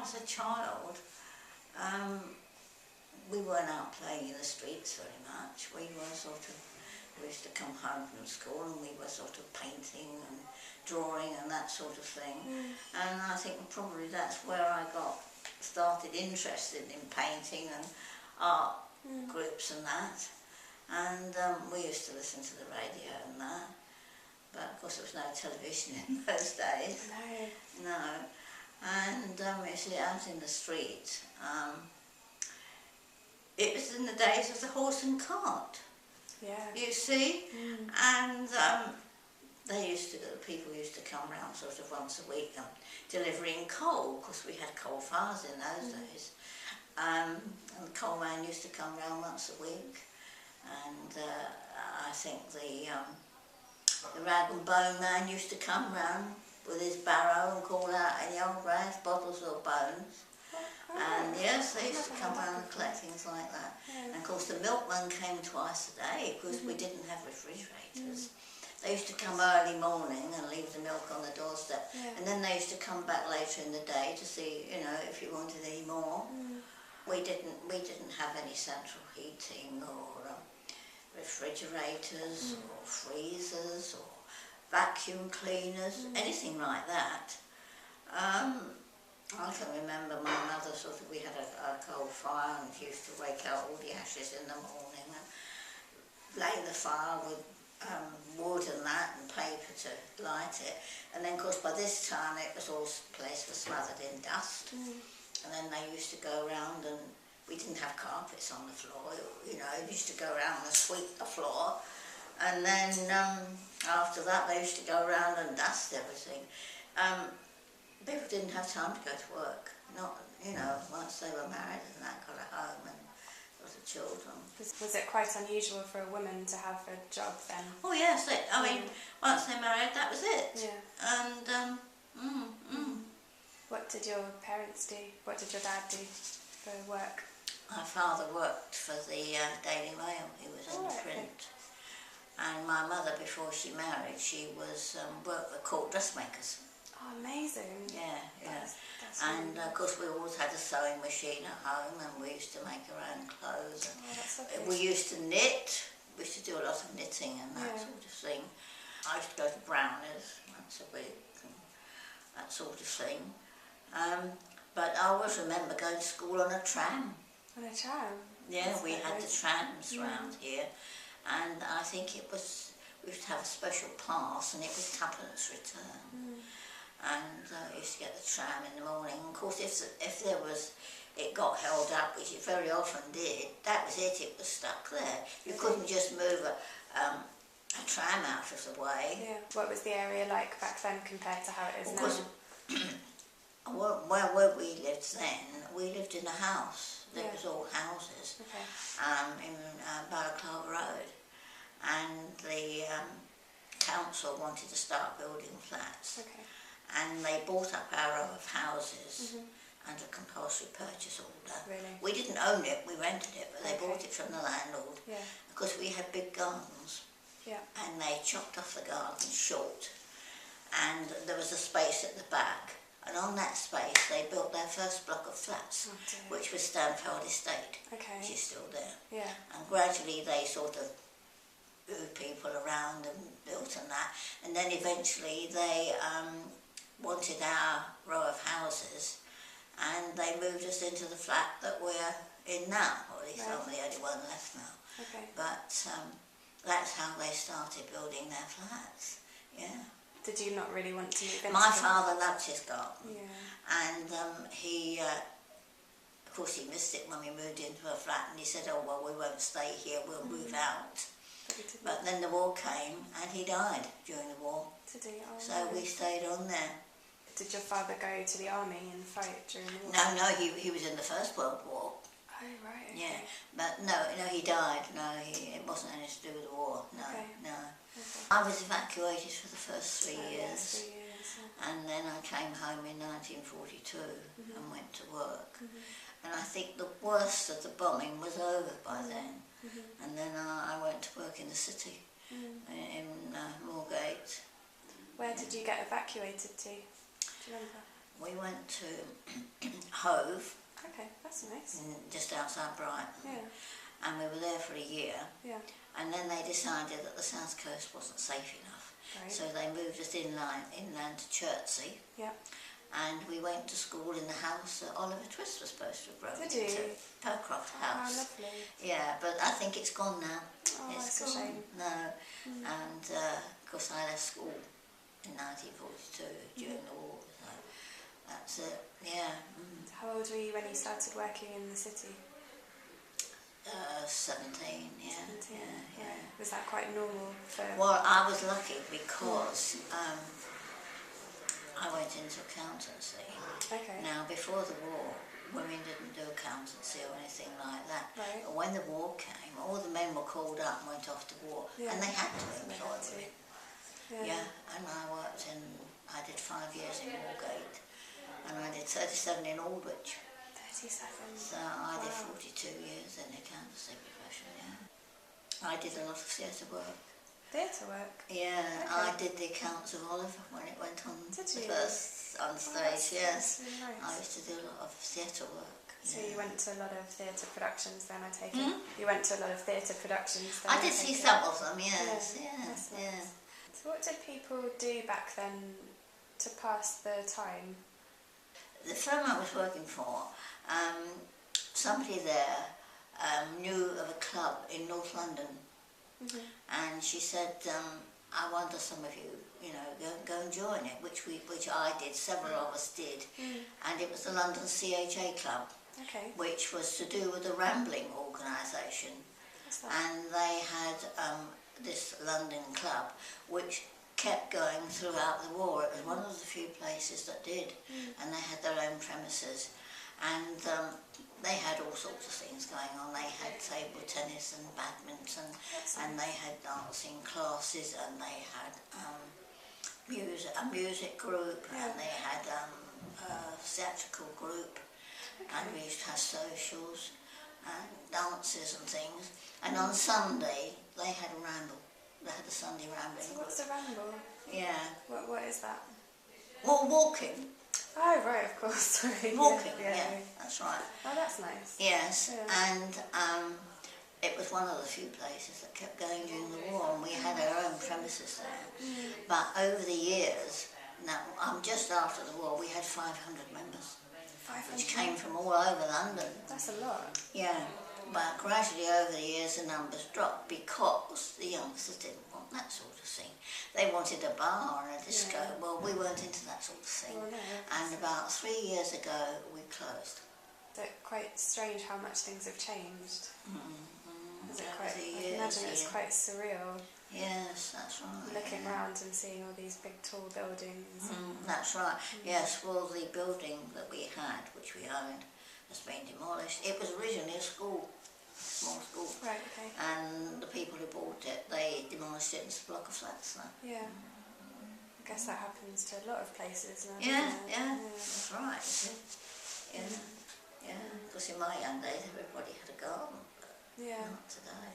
as a child, we weren't out playing in the streets very much. We used to come home from school and we were sort of painting and drawing and that sort of thing. And I think probably that's where I started interested in painting and art groups and that. And we used to listen to the radio and that. But of course there was no television in those days. No. And you see, out in the street, it was in the days of the horse and cart. Yeah. You see, and people used to come round sort of once a week delivering coal, because we had coal fires in those days. And the coal man used to come round once a week, and I think the rag and bone man used to come round with his barrow and call out any old rags, bottles or bones. And yes, they used to come round and collect things like that. And of course the milkman came twice a day because we didn't have refrigerators. They used to come early morning and leave the milk on the doorstep, and then they used to come back later in the day to see, you know, if you wanted any more. We didn't have any central heating or refrigerators or freezers or vacuum cleaners, anything like that. I can remember my mother we had a coal fire, and she used to rake out all the ashes in the morning and lay the fire with wood and that and paper to light it. And then of course by this time the place was smothered in dust. And then they used to go around, and we didn't have carpets on the floor, you know, they used to go around and sweep the floor. And then after that they used to go around and dust everything. People didn't have time to go to work, not, you know, once they were married and that, got a home and got the children. Was it quite unusual for a woman to have a job then? Oh yes, I mean, once they married, that was it. Yeah. And, What did your parents do? What did your dad do for work? My father worked for the Daily Mail, he was in print. And my mother, before she married, she worked for court dressmakers. Oh, amazing. Yeah. That's And really of course we always had a sewing machine at home, and we used to make our own clothes. that's And we used to knit, we used to do a lot of knitting and that sort of thing. I used to go to Brownies once a week and that sort of thing. But I always remember going to school on a tram. On a tram? Yeah, That's we had the nice. trams round here, and I think we used to have a special pass, and it was twopence return. And I used to get the tram in the morning. Of course, if it got held up, which it very often did, that was it, it was stuck there. You couldn't just move a tram out of the way. Yeah. What was the area like back then compared to how it is now? Where we lived then, we lived in a house. It was all houses in Balaclava Road. And the council wanted to start building flats. And they bought up our row of houses under compulsory purchase order. Really? We didn't own it, we rented it, but they bought it from the landlord. Because we had big gardens. And they chopped off the garden short. And there was a space at the back. And on that space they built their first block of flats, which was Stanfield Estate, which is still there. And gradually they sort of moved people around and built and that. And then eventually they wanted our row of houses, and they moved us into the flat that we're in now, or at least I'm the only one left now. But that's how they started building their flats. Did you not really want to move into My father loved his garden, and he, of course he missed it when we moved into a flat, and he said, oh well, we won't stay here, we'll move out. But then the war came, and he died during the war, so we stayed on there. Did your father go to the army and fight during the war? No, he was in the First World War. Oh, right. Yeah, but no, he died. No, it wasn't anything to do with the war. No, no. I was evacuated for the first 3 years, and then I came home in 1942 and went to work. And I think the worst of the bombing was over by then. And then I went to work in the city, in Moorgate. Where did you get evacuated to? Do you remember? We went to Hove, Okay, that's nice. just outside Brighton. Yeah. And we were there for a year. Yeah. And then they decided that the south coast wasn't safe enough. Right. So they moved us inland to Chertsey. Yeah. And we went to school in the house that Oliver Twist was supposed to have grown Did into. you? Percroft Oh, House. lovely. Yeah, but I think it's gone now. Oh, It's that's a gone. shame. No. And of course I left school in 1942 during the war. So that's it. Yeah. How old were you when you started working in the city? 17, yeah. 17. Yeah. Right. Was that quite normal for... Well, I was lucky because I went into accountancy. Okay. Now, before the war, women didn't do accountancy or anything like that. Right. But when the war came, all the men were called up and went off to war. Yeah. And they had to So they employ had to. women. Yeah, and I did 5 years in Moorgate. And I did 37 in Aldwych. 37. So I did Wow. 42 years in the accountancy profession, yeah. I did a lot of theatre work. Theatre work? Yeah, Okay. I did the accounts of Oliver when it went on Did the you? first on Oh, stage, yes. That's really nice. I used to do a lot of theatre work. So yeah. you went to a lot of theatre productions then, I take it? You went to a lot of theatre productions then? I did see take it? some of them, yes, Yeah, yeah, that's yeah. nice. So what did people do back then to pass the time? The firm I was working for, somebody there knew of a club in North London, and she said, I wonder some of you, go and join it, which I did, several of us did, and it was the London CHA Club, Okay. which was to do with the Rambling organisation, What's that? and they had this London club, which kept going throughout the war. It was one of the few places that did, and they had their own premises, and they had all sorts of things going on. They had table tennis and badminton, and they had dancing classes, and they had a music group, and they had a theatrical group, and we used to have socials and dances and things. And on Sunday they had a ramble. They had the Sunday rambling So group. what's a ramble? Yeah. What is that? Well, walking. Oh, right, of course, sorry. Walking, yeah, that's right. Oh, that's nice. Yes, Yeah. and it was one of the few places that kept going during the war, and we had our own premises there. But over the years, now just after the war, we had 500 members, 500? which came from all over London. That's a lot. Yeah, but gradually over the years the numbers dropped because the youngsters didn't want that sort of thing. They wanted a bar and a disco. Yeah. Well, we weren't into that sort of thing. Well, no. And about 3 years ago we closed. It's quite strange how much things have changed. Is it Over quite, the I years, can imagine it's yeah. quite surreal Yes, that's right. looking yeah. round and seeing all these big tall buildings. That's right. Yes, well, the building that we had, which we owned, has been demolished. It was originally a school, small school, Right, okay. and the people who bought it, they demolished it into a block of flats now. Yeah. I guess that happens to a lot of places now. Yeah, doesn't it? yeah, that's right. You see. Yeah, because in my young days everybody had a garden, but Yeah. not today,